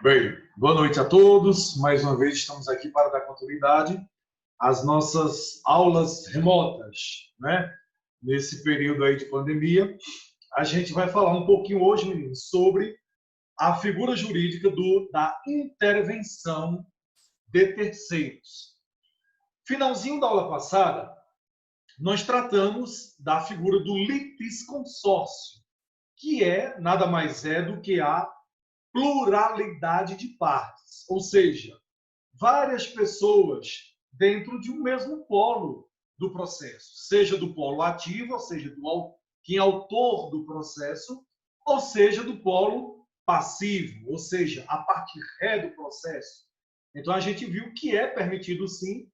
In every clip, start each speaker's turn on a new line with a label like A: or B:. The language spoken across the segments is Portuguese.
A: Bem, boa noite a todos. Mais uma vez estamos aqui para dar continuidade às nossas aulas remotas, né? Nesse período aí de pandemia, a gente vai falar um pouquinho hoje, meninos, sobre a figura jurídica da intervenção de terceiros. Finalzinho da aula passada, nós tratamos da figura do litisconsórcio, que nada mais é do que a pluralidade de partes, ou seja, várias pessoas dentro de um mesmo polo do processo, seja do polo ativo, ou seja, quem é autor do processo, ou seja, do polo passivo, ou seja, a parte ré do processo. Então, a gente viu que é permitido, sim,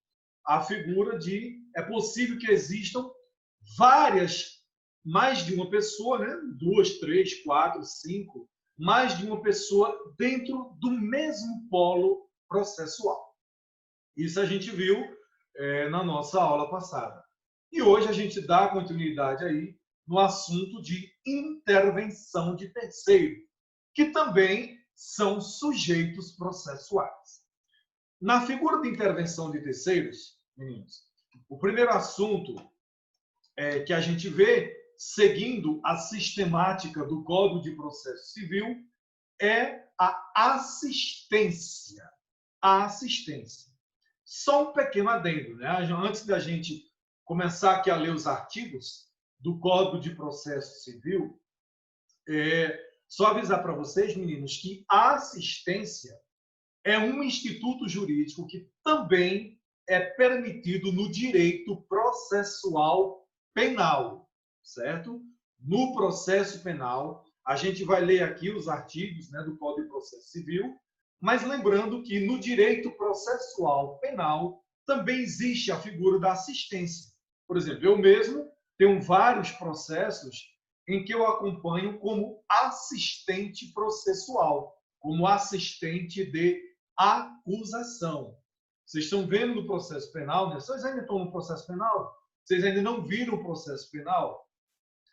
A: a figura é possível que existam mais de uma pessoa, né? 2, 3, 4, 5, mais de uma pessoa dentro do mesmo polo processual. Isso a gente viu na nossa aula passada. E hoje a gente dá continuidade aí no assunto de intervenção de terceiro, que também são sujeitos processuais. Na figura de intervenção de terceiros, meninos, o primeiro assunto que a gente vê, seguindo a sistemática do Código de Processo Civil, é a assistência. A assistência. Só um pequeno adendo, né? Antes da gente começar aqui a ler os artigos do Código de Processo Civil, só avisar para vocês, meninos, que a assistência é um instituto jurídico que também é permitido no direito processual penal, certo? No processo penal, a gente vai ler aqui os artigos, né, do Código de Processo Civil, mas lembrando que no direito processual penal também existe a figura da assistência. Por exemplo, eu mesmo tenho vários processos em que eu acompanho como assistente processual, como assistente de acusação. Vocês estão vendo no processo penal, né? Vocês ainda estão no processo penal? Vocês ainda não viram o processo penal?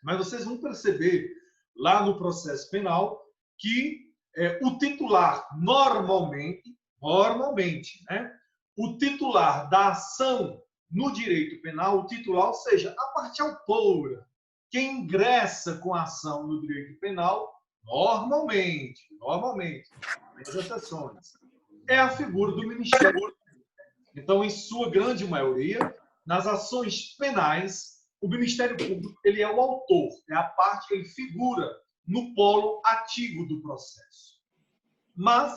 A: Mas vocês vão perceber lá no processo penal que o titular, normalmente, né? O titular da ação no direito penal, o titular, ou seja, a parte autora, quem ingressa com a ação no direito penal, normalmente, nas exceções, é a figura do Ministério Público. Então, em sua grande maioria, nas ações penais, o Ministério Público ele é o autor, é a parte que ele figura no polo ativo do processo. Mas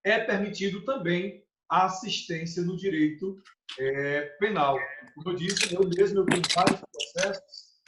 A: é permitido também a assistência no direito penal. Como eu disse, eu mesmo tenho vários processos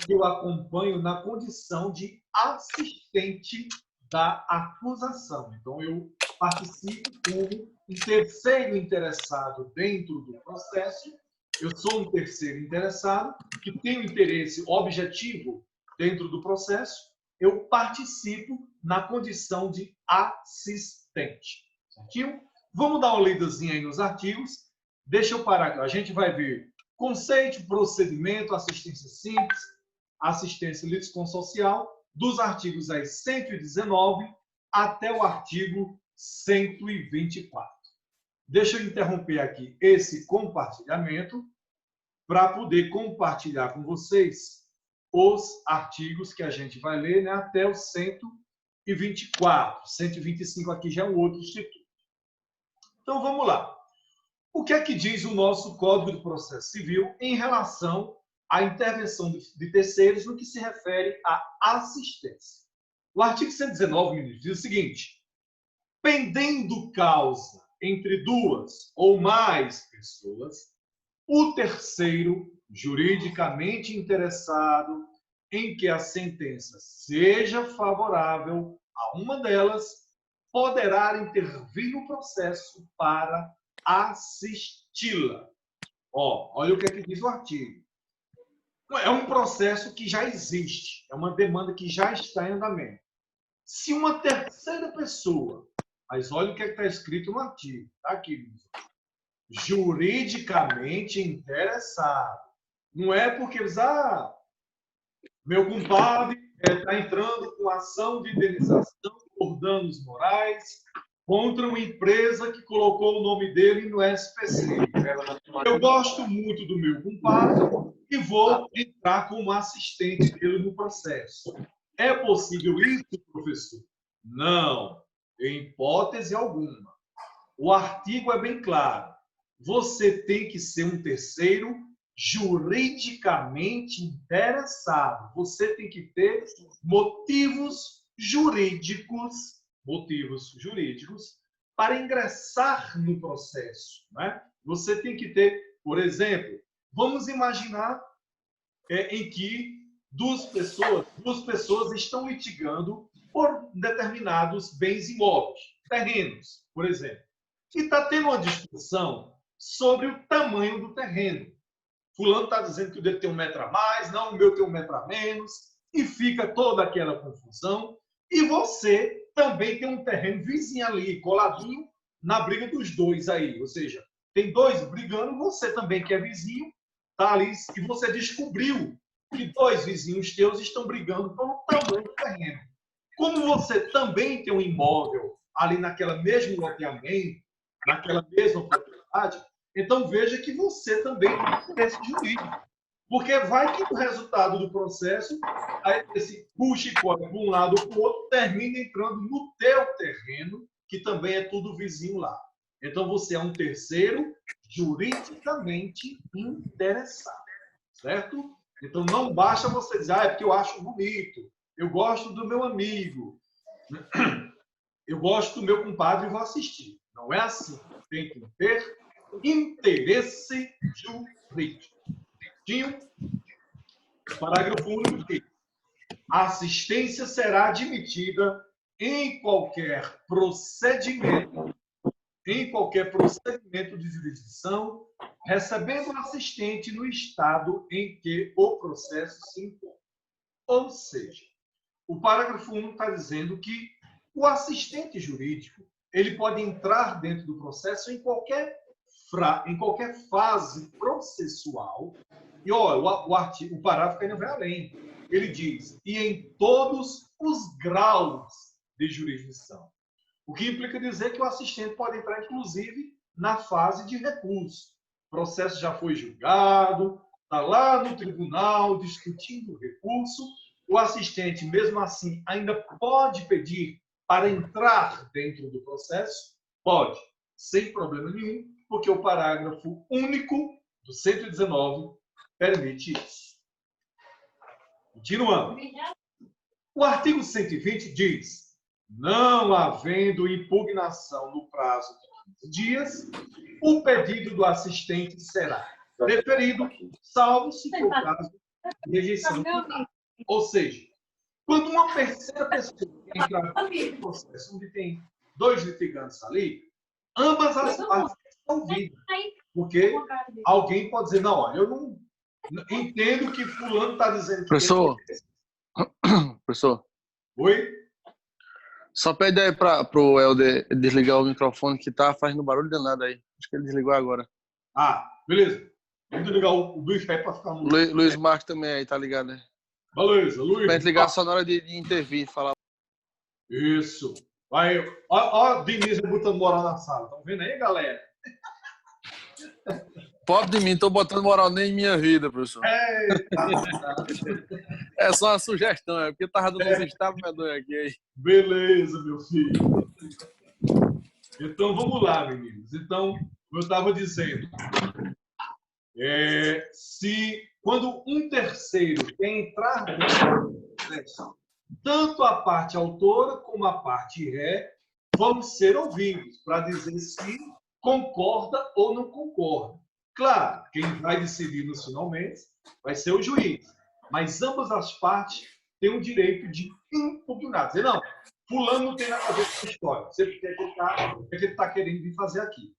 A: que eu acompanho na condição de assistente da acusação. Então, eu participo como um terceiro interessado dentro do processo. Eu sou um terceiro interessado que tem um interesse objetivo dentro do processo. Eu participo na condição de assistente. Certinho? Vamos dar uma lidazinha aí nos artigos. Deixa eu parar aqui. A gente vai ver conceito, procedimento, assistência simples, assistência litisconsocial, dos artigos aí 119 até o artigo 124. Deixa eu interromper aqui esse compartilhamento para poder compartilhar com vocês os artigos que a gente vai ler, né, até o 124. 125 aqui já é um outro instituto. Então, vamos lá. O que é que diz o nosso Código de Processo Civil em relação à intervenção de terceiros no que se refere à assistência? O artigo 119, ministro, diz o seguinte: pendendo causa entre duas ou mais pessoas, o terceiro, juridicamente interessado em que a sentença seja favorável a uma delas, poderá intervir no processo para assisti-la. Olha o que é que diz o artigo. É um processo que já existe, é uma demanda que já está em andamento. Se uma terceira pessoa, mas olha o que está escrito no artigo, está aqui, juridicamente interessado. Não é porque meu compadre está entrando com ação de indenização por danos morais contra uma empresa que colocou o nome dele no SPC. Eu gosto muito do meu compadre e vou entrar como assistente dele no processo. É possível isso, professor? Não, em hipótese alguma. O artigo é bem claro. Você tem que ser um terceiro juridicamente interessado. Você tem que ter motivos jurídicos para ingressar no processo, né? Você tem que ter, por exemplo, vamos imaginar em que duas pessoas estão litigando por determinados bens imóveis, terrenos, por exemplo. E está tendo uma discussão sobre o tamanho do terreno. Fulano está dizendo que o dele tem 1 metro a mais, não, o meu tem 1 metro a menos, e fica toda aquela confusão. E você também tem um terreno vizinho ali, coladinho na briga dos dois aí. Ou seja, tem dois brigando, você também que é vizinho, está ali, e você descobriu que dois vizinhos teus estão brigando pelo tamanho do terreno. Como você também tem um imóvel ali naquela mesmo loteamento, naquela mesma propriedade, então veja que você também tem interesse jurídico. Porque vai que o resultado do processo, aí esse puxa e corre para um lado ou para o outro, termina entrando no teu terreno, que também é tudo vizinho lá. Então você é um terceiro juridicamente interessado, certo? Então não basta você dizer, é porque eu acho bonito, eu gosto do meu amigo, eu gosto do meu compadre e vou assistir. Não é assim. Tem que ter interesse jurídico. Parágrafo único diz: a assistência será admitida em qualquer procedimento de jurisdição, recebendo o assistente no estado em que o processo se encontra. Ou seja, o parágrafo único está dizendo que o assistente jurídico ele pode entrar dentro do processo em qualquer fase processual. E olha, o parágrafo ainda vai além. Ele diz, e em todos os graus de jurisdição. O que implica dizer que o assistente pode entrar, inclusive, na fase de recurso. O processo já foi julgado, está lá no tribunal discutindo o recurso. O assistente, mesmo assim, ainda pode pedir para entrar dentro do processo? Pode, sem problema nenhum, porque o parágrafo único do 119 permite isso. Continuando. O artigo 120 diz: não havendo impugnação no prazo de 15 dias, o pedido do assistente será deferido, salvo se for o caso de rejeição. Ou seja, quando uma terceira pessoa entrar no processo onde tem dois litigantes ali, ambas as partes são ouvidas. Porque alguém pode dizer, não, olha, eu não entendo que fulano está dizendo que...
B: Professor.
A: Oi?
B: Só pede aí para o Helder desligar o microfone que tá fazendo barulho danado aí. Acho que ele desligou agora.
A: Ah, beleza. Vamos desligar o Luiz Pé para ficar no...
B: Luiz Marcos também aí, tá ligado, né?
A: Beleza, Luiz.
B: Pra gente ligar só na hora de intervir, falar.
A: Isso. Vai, ó, Denise botando moral na sala. Estão vendo aí, galera?
B: Pobre de mim, tô botando moral nem em minha vida, professor. É só uma sugestão, é porque tava dando uns estapadões aqui aí.
A: Beleza, meu filho. Então, vamos lá, meninos. Então, como eu estava dizendo, quando um terceiro quer entrar dentro do processo, tanto a parte autora como a parte ré vão ser ouvidos para dizer se concorda ou não concorda. Claro, quem vai decidir nos finalmente vai ser o juiz, mas ambas as partes têm o direito de impugnar. Dizer, não, fulano não tem nada a ver com a história. Você quer que ele está querendo vir fazer aqui.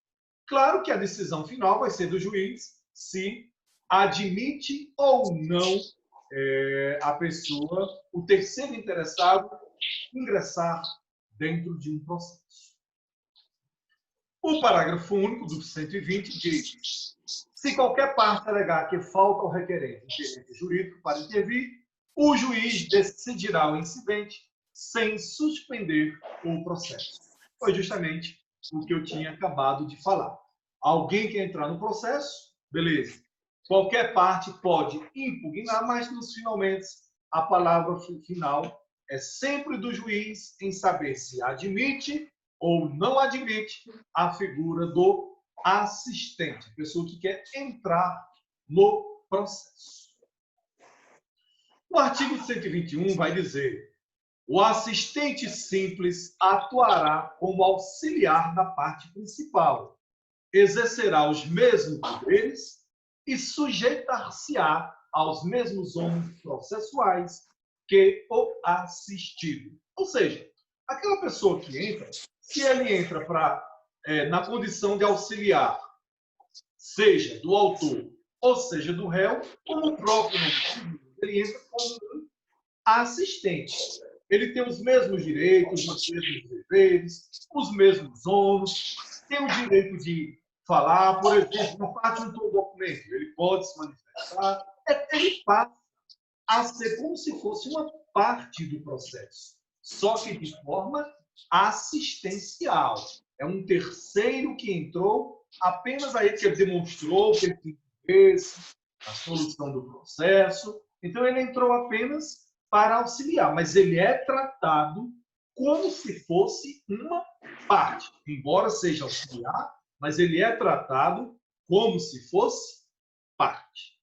A: Claro que a decisão final vai ser do juiz se admite ou não a pessoa, o terceiro interessado, ingressar dentro de um processo. O parágrafo único do 120 diz: se qualquer parte alegar que falta ao requerente interesse jurídico para intervir, o juiz decidirá o incidente sem suspender o processo. foi justamente o que eu tinha acabado de falar. Alguém quer entrar no processo, beleza. Qualquer parte pode impugnar, mas nos finalmente a palavra final é sempre do juiz em saber se admite ou não admite a figura do assistente, a pessoa que quer entrar no processo. O artigo 121 vai dizer: o assistente simples atuará como auxiliar da parte principal, exercerá os mesmos poderes e sujeitar-se-á aos mesmos ônus processuais que o assistido. Ou seja, aquela pessoa que entra, se ele entra na condição de auxiliar, seja do autor ou seja do réu, como o próprio nome, ele entra como um assistente. Ele tem os mesmos direitos, os mesmos deveres, os mesmos ônus, tem o direito de falar, por exemplo, uma parte de um documento, ele pode se manifestar, ele passa a ser como se fosse uma parte do processo, só que de forma assistencial. É um terceiro que entrou apenas aí que ele demonstrou que ele tem interesse na solução do processo. Então, ele entrou apenas para auxiliar, mas ele é tratado como se fosse uma parte. Embora seja auxiliar, mas ele é tratado como se fosse parte.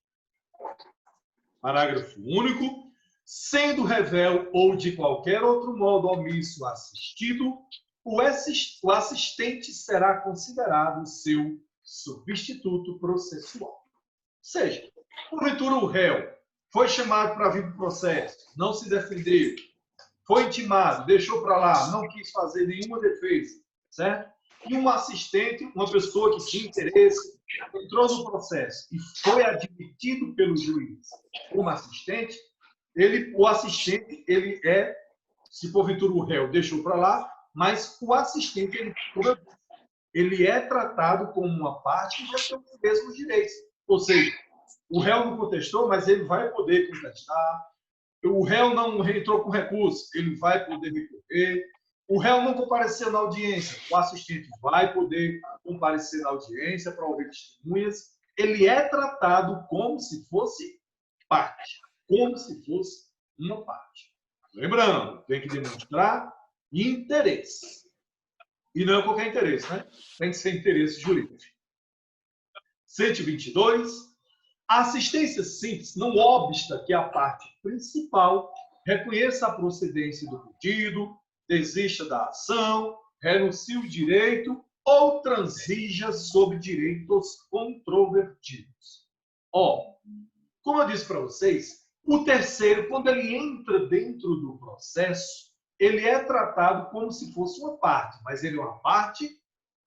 A: Parágrafo único. Sendo revel ou de qualquer outro modo omisso assistido, o assistente será considerado seu substituto processual. Ou seja, porventura o réu foi chamado para vir para o processo, não se defendeu, foi intimado, deixou para lá, não quis fazer nenhuma defesa, certo? E um assistente, uma pessoa que tinha interesse, entrou no processo e foi admitido pelo juiz como assistente, o assistente, ele é, se porventura o réu deixou para lá, mas o assistente, ele é tratado como uma parte que já tem os mesmos direitos. Ou seja, o réu não contestou, mas ele vai poder contestar. O réu não entrou com recurso, ele vai poder recorrer. O réu não compareceu na audiência, o assistente vai poder comparecer na audiência para ouvir testemunhas. Ele é tratado como se fosse parte, como se fosse uma parte. Lembrando, tem que demonstrar interesse. E não é qualquer interesse, né? Tem que ser interesse jurídico. 122. A assistência simples não obsta que a parte principal reconheça a procedência do pedido, desista da ação, renuncie o direito ou transija sobre direitos controvertidos. Como eu disse para vocês, o terceiro, quando ele entra dentro do processo, ele é tratado como se fosse uma parte, mas ele é uma parte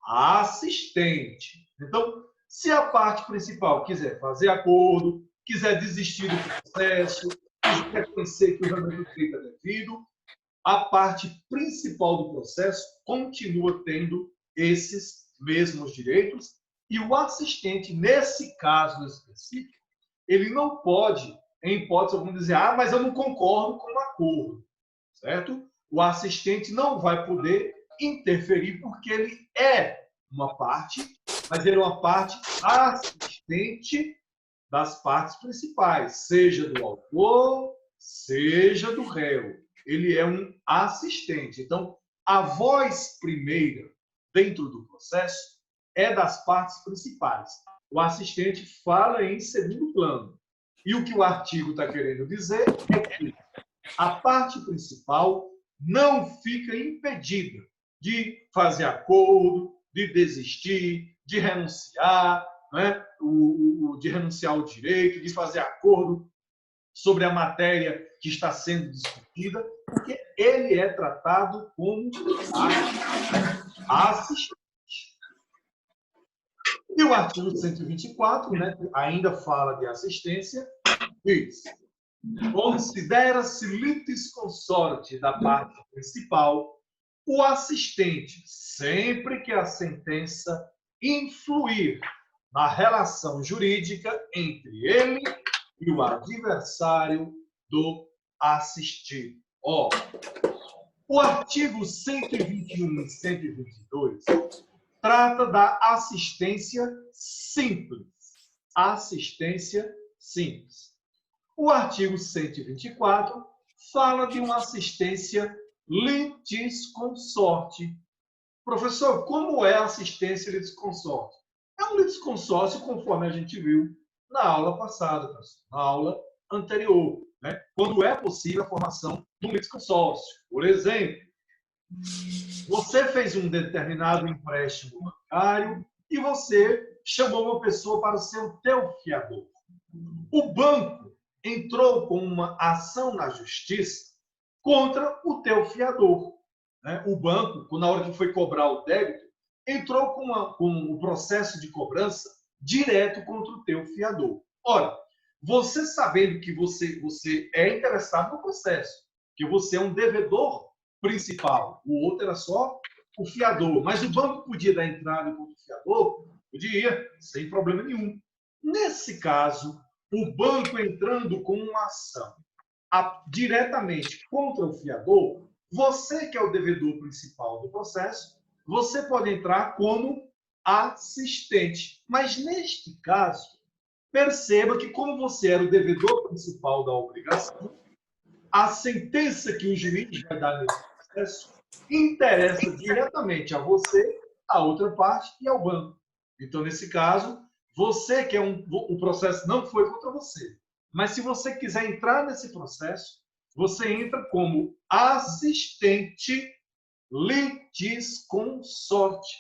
A: assistente. Então, se a parte principal quiser fazer acordo, quiser desistir do processo, quiser reconhecer que o julgamento do direito é devido, a parte principal do processo continua tendo esses mesmos direitos e o assistente, nesse caso específico, ele não pode, em hipótese alguma, dizer mas eu não concordo com o acordo, certo? O assistente não vai poder interferir porque ele é uma parte, mas ele é uma parte assistente das partes principais, seja do autor, seja do réu. Ele é um assistente. Então, a voz primeira dentro do processo é das partes principais. O assistente fala em segundo plano. E o que o artigo está querendo dizer é que a parte principal não fica impedida de fazer acordo, de desistir, de renunciar, né? De renunciar ao direito, de fazer acordo sobre a matéria que está sendo discutida, porque ele é tratado como assistente. E o artigo 124, né, ainda fala de assistência, diz: considera-se litisconsorte da parte principal o assistente, sempre que a sentença influir na relação jurídica entre ele e o adversário do assistido. O artigo 121 e 122 trata da assistência simples. Assistência simples. O artigo 124 fala de uma assistência litisconsorte. Professor, como é a assistência litisconsorte? É um litisconsórcio conforme a gente viu na aula passada, na aula anterior, né? Quando é possível a formação de um litisconsórcio. Por exemplo, você fez um determinado empréstimo bancário e você chamou uma pessoa para ser o teu fiador. O banco entrou com uma ação na justiça contra o teu fiador. Né? O banco, na hora que foi cobrar o débito, entrou com um processo de cobrança direto contra o teu fiador. Ora, você sabendo que você é interessado no processo, que você é um devedor principal, o outro era só o fiador, mas o banco podia dar entrada contra o fiador? Podia, sem problema nenhum. Nesse caso, o banco entrando com uma ação diretamente contra o fiador, você que é o devedor principal do processo, você pode entrar como assistente. Mas neste caso, perceba que como você era o devedor principal da obrigação, a sentença que o juiz vai dar nesse processo interessa diretamente a você, a outra parte e ao banco. Então, nesse caso, você que o processo não foi contra você. Mas se você quiser entrar nesse processo, você entra como assistente litisconsorte.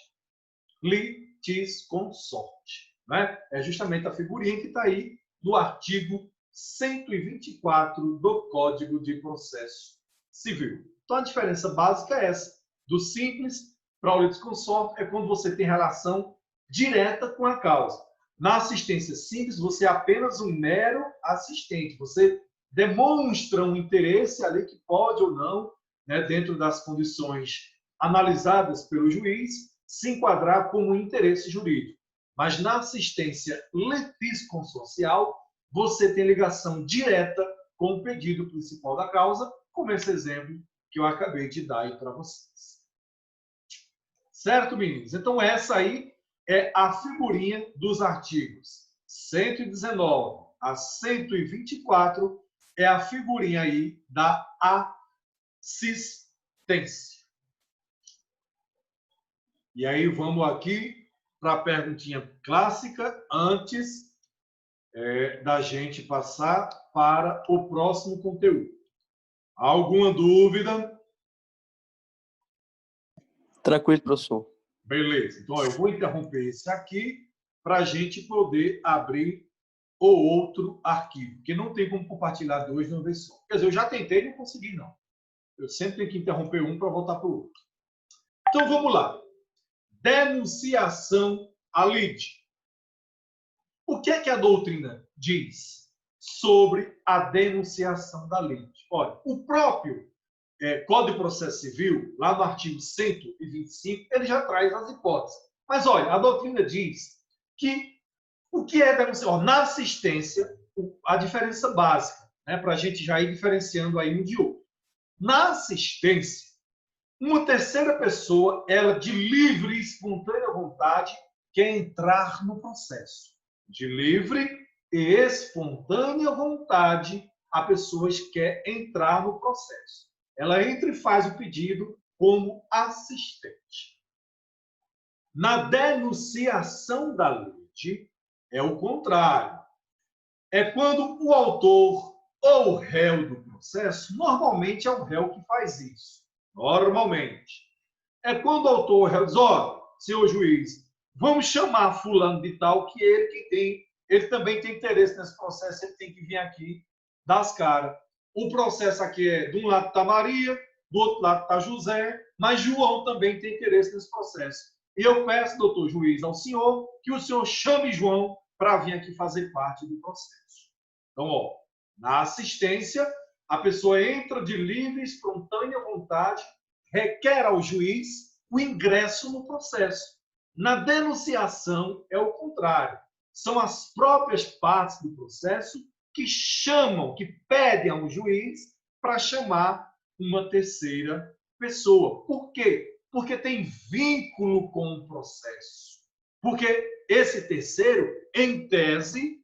A: Litisconsorte. Né? É justamente a figurinha que está aí no artigo 124 do Código de Processo Civil. Então, a diferença básica é essa. Do simples para o litisconsorte é quando você tem relação direta com a causa. Na assistência simples, você é apenas um mero assistente. Você demonstra um interesse ali que pode ou não, né, dentro das condições analisadas pelo juiz, se enquadrar como interesse jurídico. Mas na assistência litisconsorcial, você tem ligação direta com o pedido principal da causa, como esse exemplo que eu acabei de dar aí para vocês. Certo, meninos? Então, essa aí é a figurinha dos artigos 119 a 124, é a figurinha aí da assistência. E aí vamos aqui para a perguntinha clássica, antes da gente passar para o próximo conteúdo. Alguma dúvida?
B: Tranquilo, professor.
A: Beleza. Então, eu vou interromper esse aqui para a gente poder abrir o outro arquivo, porque não tem como compartilhar dois de uma vez só. Quer dizer, eu já tentei e não consegui, não. Eu sempre tenho que interromper um para voltar para o outro. Então, vamos lá. Denunciação à lide. O que é que a doutrina diz sobre a denunciação da lide? Olha, o próprio Código de Processo Civil, lá no artigo 125, ele já traz as hipóteses. Mas, olha, a doutrina diz que o que é denunciação? Na assistência, a diferença básica, né, para a gente já ir diferenciando aí um de outro. Na assistência, uma terceira pessoa, ela de livre e espontânea vontade, quer entrar no processo. De livre e espontânea vontade, a pessoa quer entrar no processo. Ela entra e faz o pedido como assistente. Na denunciação da lide, é o contrário. É quando o autor ou o réu do processo, normalmente é o réu que faz isso. Normalmente. É quando o autor ou o réu diz, ó, senhor juiz, vamos chamar fulano de tal, que ele também tem interesse nesse processo, ele tem que vir aqui dar as caras. O processo aqui é, de um lado está Maria, do outro lado está José, mas João também tem interesse nesse processo. E eu peço, doutor juiz, ao senhor, que o senhor chame João para vir aqui fazer parte do processo. Então, ó, na assistência, a pessoa entra de livre e espontânea vontade, requer ao juiz o ingresso no processo. Na denunciação, é o contrário. São as próprias partes do processo que chamam, que pedem ao juiz para chamar uma terceira pessoa. Por quê? Porque tem vínculo com o processo. Porque esse terceiro, em tese,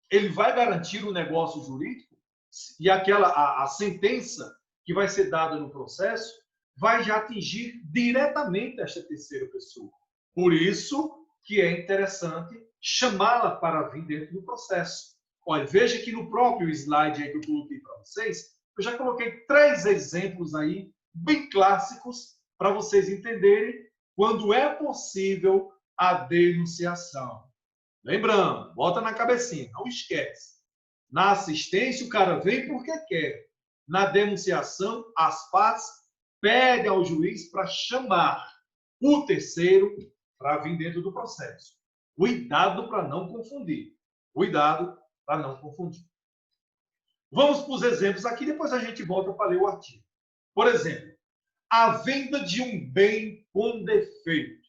A: ele vai garantir o negócio jurídico e a sentença que vai ser dada no processo vai já atingir diretamente esta terceira pessoa. Por isso que é interessante chamá-la para vir dentro do processo. Olha, veja que no próprio slide aí que eu coloquei para vocês, eu já coloquei 3 exemplos aí, bem clássicos, para vocês entenderem quando é possível a denunciação. Lembrando, bota na cabecinha, não esquece. Na assistência, o cara vem porque quer. Na denunciação, as partes pedem ao juiz para chamar o terceiro para vir dentro do processo. Cuidado para não confundir. Cuidado para não confundir. Vamos para os exemplos aqui, depois a gente volta para ler o artigo. Por exemplo, a venda de um bem com defeito.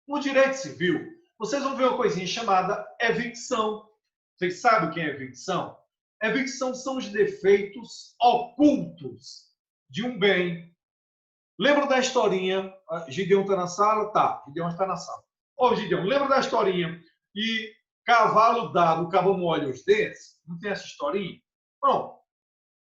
A: No direito civil, vocês vão ver uma coisinha chamada evicção. Vocês sabem o que é evicção? Evicção são os defeitos ocultos de um bem. Lembra da historinha? Gideon está na sala? Tá, Gideon está na sala. Ô, Gideon, lembra da historinha? E cavalo dado, o cavalo molha os dentes? Não tem essa historinha? Bom,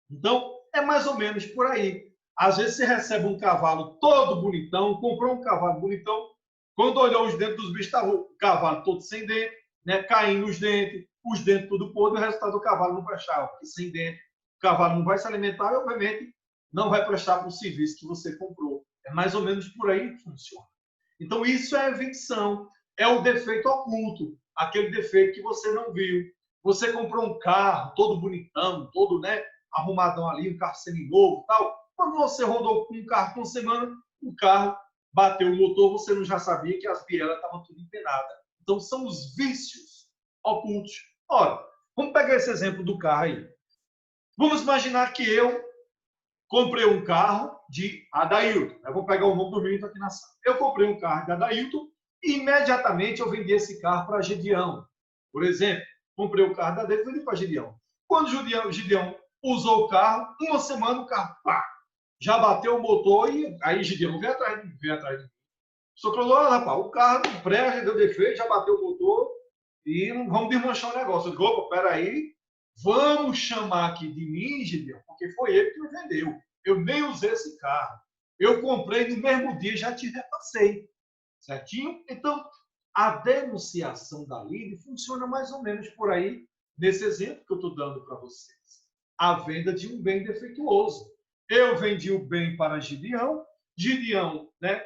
A: então é mais ou menos por aí. Às vezes você recebe um cavalo todo bonitão, comprou um cavalo bonitão, quando olhou os dentes dos bichos, estava o cavalo todo sem dente, né, caindo os dentes tudo podre, o resultado do cavalo não prestava, porque sem dente o cavalo não vai se alimentar e, obviamente, não vai prestar para o serviço que você comprou. É mais ou menos por aí que funciona. Então, isso é evicção, é o defeito oculto, aquele defeito que você não viu. Você comprou um carro todo bonitão, todo, né, arrumadão ali, um carro seminovo e tal. Quando você rodou com um carro por semana, o carro bateu o motor, você não já sabia que as bielas estavam tudo empenadas. Então, são os vícios ocultos. Ora, vamos pegar esse exemplo do carro aí. Vamos imaginar que eu comprei um carro de Adailton. Eu vou pegar o nome do menino aqui na sala. Eu comprei um carro de Adailton e imediatamente eu vendi esse carro para Gideão. Por exemplo, comprei o carro da dele e vendi para Gideão. Quando o Gideão usou o carro, uma semana o carro, pá, já bateu o motor e aí Gideão veio atrás de mim. Só que olha, rapaz, o carro não presta, deu defeito, já bateu o motor e não vamos desmanchar o negócio. Eu digo, opa, peraí, vamos chamar aqui de mim, Gideão, porque foi ele que me vendeu. Eu nem usei esse carro. Eu comprei no mesmo dia e já te repassei. Certinho? Então, a denunciação da lide funciona mais ou menos por aí, nesse exemplo que eu estou dando para vocês. A venda de um bem defeituoso. Eu vendi o bem para Gideão, né,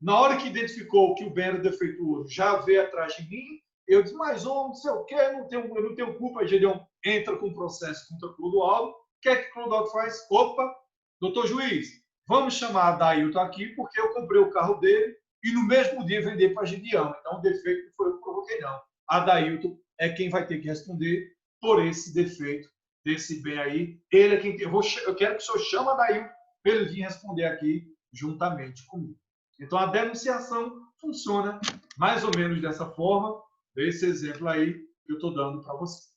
A: na hora que identificou que o bem era defeituoso, já veio atrás de mim, eu disse, mas não sei o quê, eu não tenho culpa. Gideão entra com processo contra Clodoaldo. O que é que Clodoaldo faz? Opa, doutor juiz, vamos chamar a Adailton aqui, porque eu comprei o carro dele e no mesmo dia vender para Gideão. Então, o defeito não foi eu que provoquei, não. A Adailton é quem vai ter que responder por esse defeito desse bem aí. Ele é quem tem. Eu quero que o senhor chame a Adailton para ele vir responder aqui juntamente comigo. Então, a denunciação funciona mais ou menos dessa forma, desse exemplo aí que eu estou dando para vocês.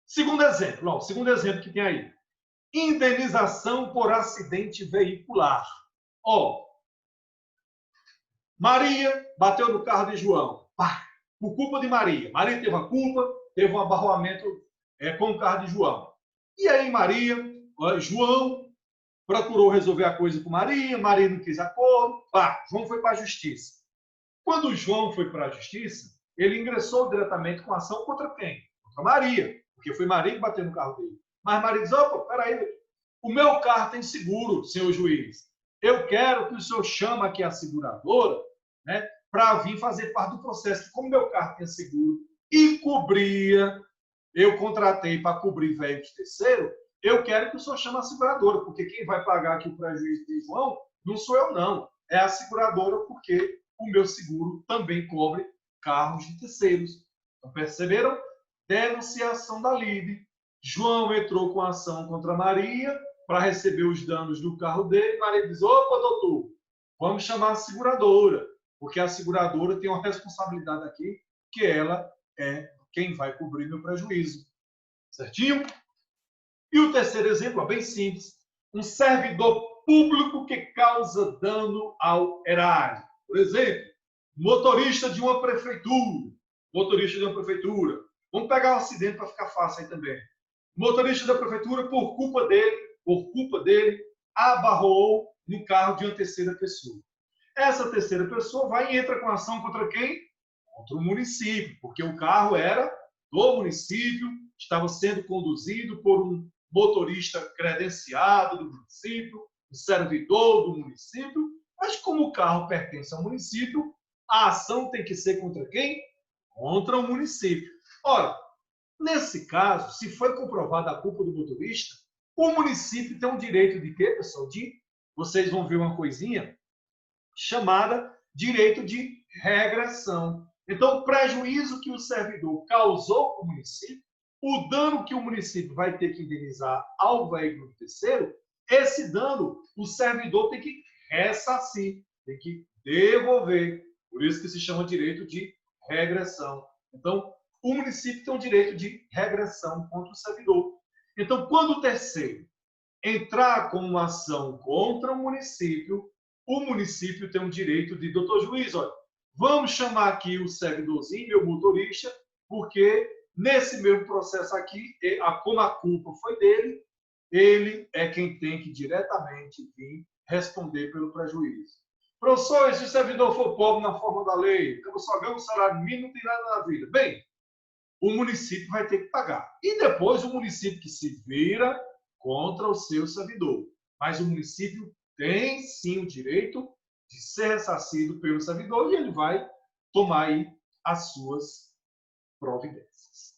A: Segundo exemplo que tem aí. Indenização por acidente veicular. Maria bateu no carro de João. Pá, por culpa de Maria. Maria teve a culpa, teve um abarroamento com o carro de João. E aí, João procurou resolver a coisa com Maria não quis acordo. João foi para a justiça. Quando o João foi para a justiça, ele ingressou diretamente com ação contra quem? Contra Maria, porque foi Maria que bateu no carro dele. Mas Maria diz, opa, peraí, o meu carro tem seguro, senhor juiz. Eu quero que o senhor chame aqui a seguradora, né, para vir fazer parte do processo. Como meu carro tem seguro e cobria, eu contratei para cobrir veículos terceiros, eu quero que o senhor chame a seguradora, porque quem vai pagar aqui o prejuízo de João não sou eu, não. É a seguradora, porque o meu seguro também cobre carros de terceiros. Então, perceberam? Denunciação da lide. João entrou com a ação contra Maria para receber os danos do carro dele. Maria diz, opa, doutor, vamos chamar a seguradora, porque a seguradora tem uma responsabilidade aqui, que ela é quem vai cobrir meu prejuízo. Certinho? E o terceiro exemplo é bem simples. um servidor público que causa dano ao erário. Por exemplo, motorista de uma prefeitura. Motorista de uma prefeitura. Vamos pegar um acidente para ficar fácil aí também. Motorista da prefeitura, por culpa dele, abarroou no carro de uma terceira pessoa. Essa terceira pessoa vai e entra com ação contra quem? Contra o município, porque o carro era do município, estava sendo conduzido por um motorista credenciado do município, um servidor do município, mas como o carro pertence ao município, a ação tem que ser contra quem? Contra o município. Ora, nesse caso, se foi comprovada a culpa do motorista, o município tem um direito de quê, pessoal? Vocês vão ver uma coisinha chamada direito de regressão. Então, o prejuízo que o servidor causou para o município, o dano que o município vai ter que indenizar ao veículo terceiro, esse dano o servidor tem que ressarcir, tem que devolver. Por isso que se chama direito de regressão. Então, o município tem um direito de regressão contra o servidor. Então, quando o terceiro entrar com uma ação contra o município tem um direito de, doutor juiz, olha, vamos chamar aqui o servidorzinho, meu motorista, porque nesse mesmo processo aqui, como a culpa foi dele, ele é quem tem que diretamente vir responder pelo prejuízo. Professor, e se o servidor for pobre na forma da lei, eu só ganho um salário mínimo, não tem nada na vida. Bem, o município vai ter que pagar. E depois o município que se vira contra o seu servidor. Mas o município tem sim o direito de ser ressarcido pelo servidor e ele vai tomar aí as suas providências.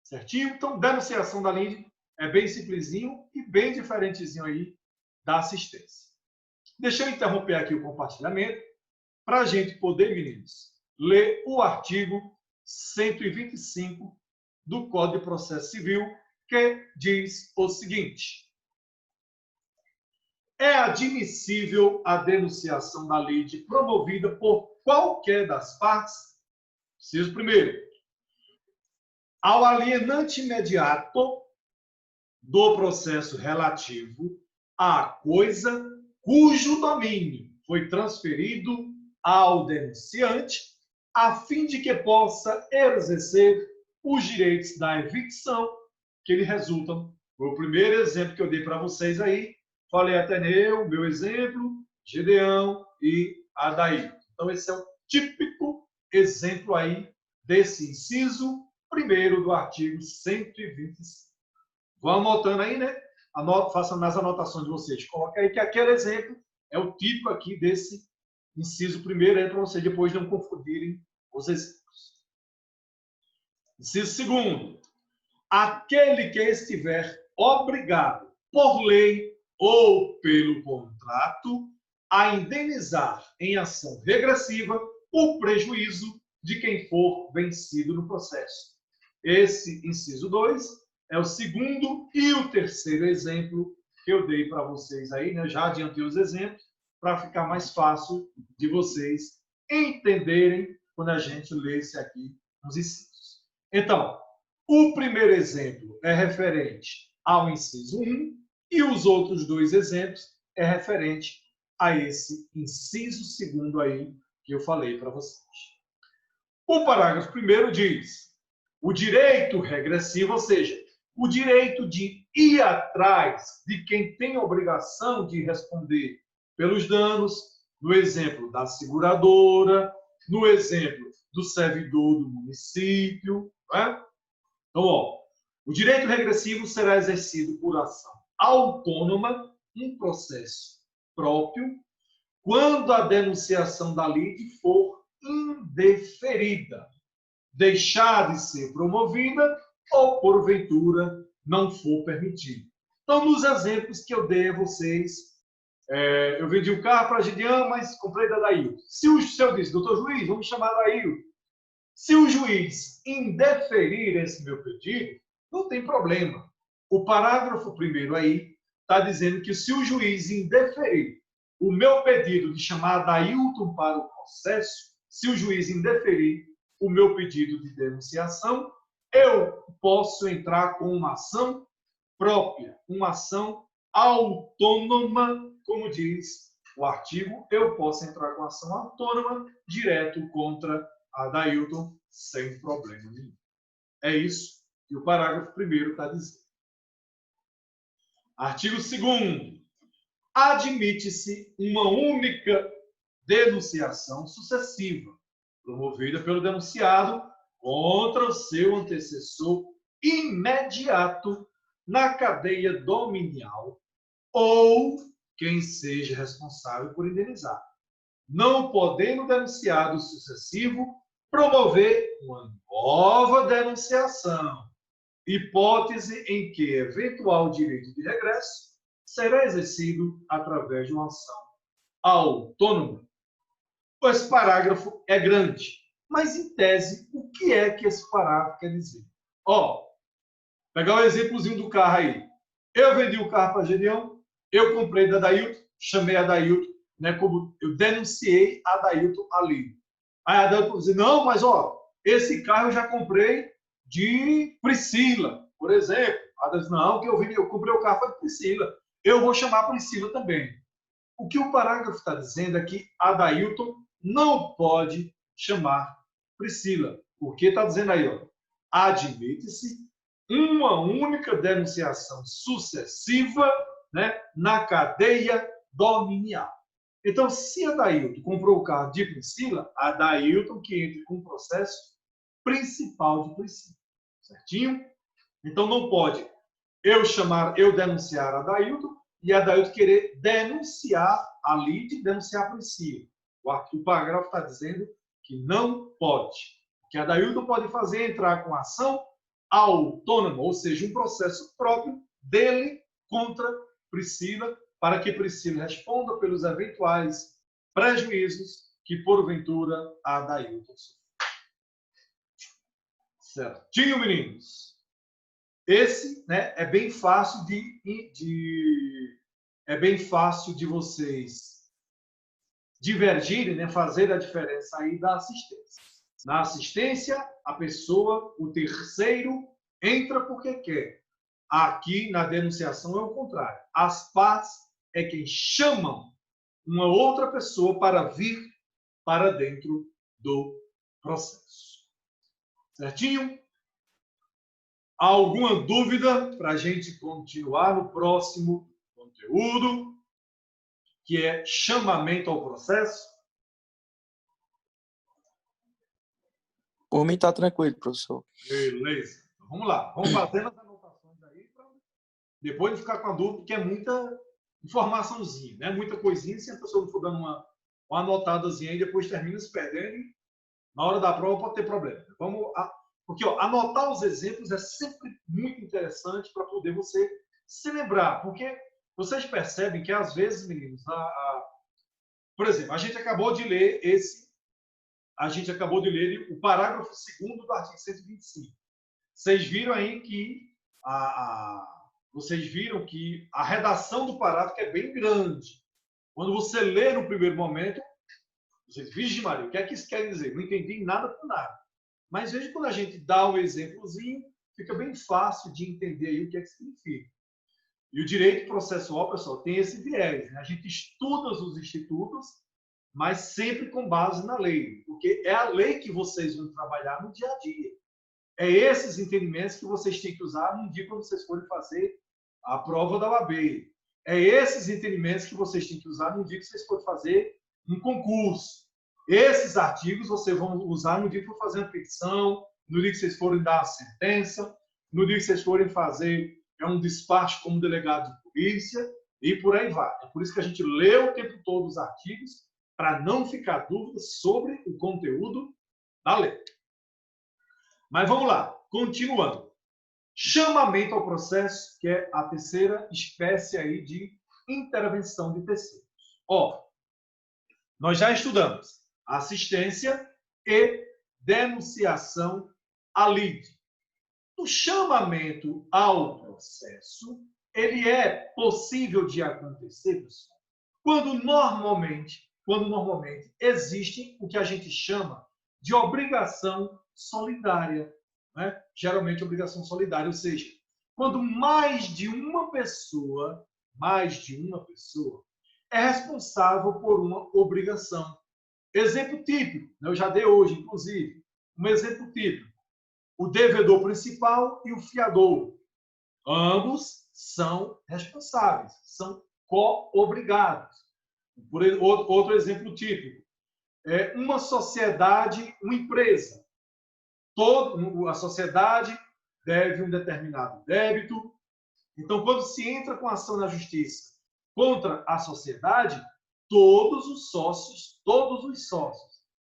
A: Certinho? Então, denunciação da lide é bem simplesinho e bem diferentezinho aí da assistência. Deixa eu interromper aqui o compartilhamento para a gente poder, meninos, ler o artigo 125 do Código de Processo Civil, que diz o seguinte: é admissível a denunciação da lide promovida por qualquer das partes, inciso primeiro, ao alienante imediato do processo relativo à coisa cujo domínio foi transferido ao denunciante, a fim de que possa exercer os direitos da evicção que lhe resultam. Foi o primeiro exemplo que eu dei para vocês aí. Falei Ateneu, meu exemplo, Gedeão e Adair. Então, esse é o típico exemplo aí desse inciso primeiro do artigo 125. Vão anotando aí, né? Façam nas anotações de vocês. Coloca aí que aquele exemplo é o típico aqui desse inciso primeiro, para vocês depois não confundirem os exemplos. Inciso segundo. Aquele que estiver obrigado por lei ou pelo contrato a indenizar em ação regressiva o prejuízo de quem for vencido no processo. Esse inciso 2 é o segundo e o terceiro exemplo que eu dei para vocês aí, né? Já adiantei os exemplos para ficar mais fácil de vocês entenderem quando a gente lê esse aqui nos incisos. Então, o primeiro exemplo é referente ao inciso 1 e os outros dois exemplos é referente a esse inciso segundo aí que eu falei para vocês. O parágrafo primeiro diz: o direito regressivo, ou seja, o direito de ir atrás de quem tem obrigação de responder pelos danos, no exemplo da seguradora, no exemplo do servidor do município, né? Então, ó, o direito regressivo será exercido por ação autônoma, um processo próprio, quando a denunciação da lide for indeferida, deixar de ser promovida ou, porventura, não for permitido. Então, nos exemplos que eu dei a vocês, eu vendi o carro para a Gideão, mas comprei da Daíl. Se eu disse, doutor juiz, vamos chamar a Daíl. Se o juiz indeferir esse meu pedido, não tem problema. O parágrafo primeiro aí está dizendo que se o juiz indeferir o meu pedido de chamar a Dailton para o processo, se o juiz indeferir o meu pedido de denunciação, eu posso entrar com uma ação própria, uma ação autônoma, como diz o artigo, eu posso entrar com ação autônoma direto contra a Adailton sem problema nenhum. É isso que o parágrafo 1º está dizendo. Artigo 2º. Admite-se uma única denunciação sucessiva, promovida pelo denunciado contra o seu antecessor imediato na cadeia dominial ou quem seja responsável por indenizar, não podendo o denunciado sucessivo promover uma nova denunciação, hipótese em que eventual direito de regresso será exercido através de uma ação autônoma. Esse parágrafo é grande, mas, em tese, o que é que esse parágrafo quer dizer? Pegar o exemplozinho do carro aí. Eu vendi o carro para a Gedeão, eu comprei da Adailton, chamei a Adailton, né, como eu denunciei a Adailton ali. Aí a Adailton disse, não, mas esse carro eu já comprei de Priscila, por exemplo. A Adailton disse, não, que eu comprei o carro de Priscila. Eu vou chamar a Priscila também. O que o parágrafo está dizendo é que a Adailton não pode chamar Priscila. Porque está dizendo aí, admite-se uma única denunciação sucessiva, né, na cadeia dominial. Então, se a Adailton comprou o carro de Priscila, a Adailton que entra com o processo principal de Priscila. Certinho? Então, não pode eu denunciar a Adailton e a Adailton querer denunciar a Lide, denunciar a Priscila. O parágrafo está dizendo que não pode. O que a Adailton pode fazer é entrar com ação autônoma, ou seja, um processo próprio dele contra Priscila, para que Priscila responda pelos eventuais prejuízos que, porventura, a Adailton sofreu. Certinho, meninos? Esse, né, é bem fácil de vocês divergirem, né, fazer a diferença aí da assistência. Na assistência, a pessoa, o terceiro, entra porque quer. Aqui, na denunciação, é o contrário. As partes é quem chamam uma outra pessoa para vir para dentro do processo. Certinho? Alguma dúvida para a gente continuar no próximo conteúdo, que é chamamento ao processo?
C: Por mim está tranquilo, professor.
A: Beleza. Então, vamos lá. Vamos fazendo as anotações aí para depois de ficar com a dúvida, porque é muita informaçãozinha, né? Muita coisinha, se a pessoa não for dando uma anotadazinha e depois termina se perdendo, na hora da prova pode ter problema. Porque anotar os exemplos é sempre muito interessante para poder você se lembrar. Porque vocês percebem que, às vezes, meninos, por exemplo, a gente acabou de ler o parágrafo 2º do artigo 125. Vocês viram aí que a redação do parágrafo é bem grande. Quando você lê no primeiro momento, você diz, Virgem Maria, o que é que isso quer dizer? Não entendi nada com nada. Mas veja, quando a gente dá um exemplozinho, fica bem fácil de entender aí o que é que significa. E o direito processual, pessoal, tem esse viés, né? A gente estuda os institutos, mas sempre com base na lei, porque é a lei que vocês vão trabalhar no dia a dia. É esses entendimentos que vocês têm que usar no dia quando vocês forem fazer a prova da OAB. É esses entendimentos que vocês têm que usar no dia que vocês forem fazer um concurso. Esses artigos vocês vão usar no dia que for fazer uma petição, no dia que vocês forem dar a sentença, no dia que vocês forem fazer um despacho como delegado de polícia e por aí vai. É por isso que a gente lê o tempo todo os artigos para não ficar dúvidas sobre o conteúdo da lei. Mas vamos lá, continuando. Chamamento ao processo, que é a terceira espécie aí de intervenção de terceiros. Nós já estudamos assistência e denunciação à lide. O chamamento ao processo, ele é possível de acontecer, pessoal, quando normalmente existe o que a gente chama de obrigação solidária, né? Geralmente obrigação solidária, ou seja, quando mais de uma pessoa mais de uma pessoa, é responsável por uma obrigação. Exemplo típico, eu já dei hoje, inclusive, um exemplo típico. O devedor principal e o fiador. Ambos são responsáveis, são co-obrigados. Outro exemplo típico. Uma sociedade, uma empresa. A sociedade deve um determinado débito. Então, quando se entra com ação na justiça contra a sociedade, todos os sócios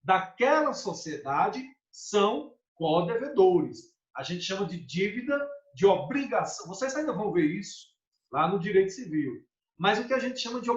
A: daquela sociedade são co-devedores. A gente chama de dívida de obrigação. Vocês ainda vão ver isso lá no direito civil. Mas o que a gente chama de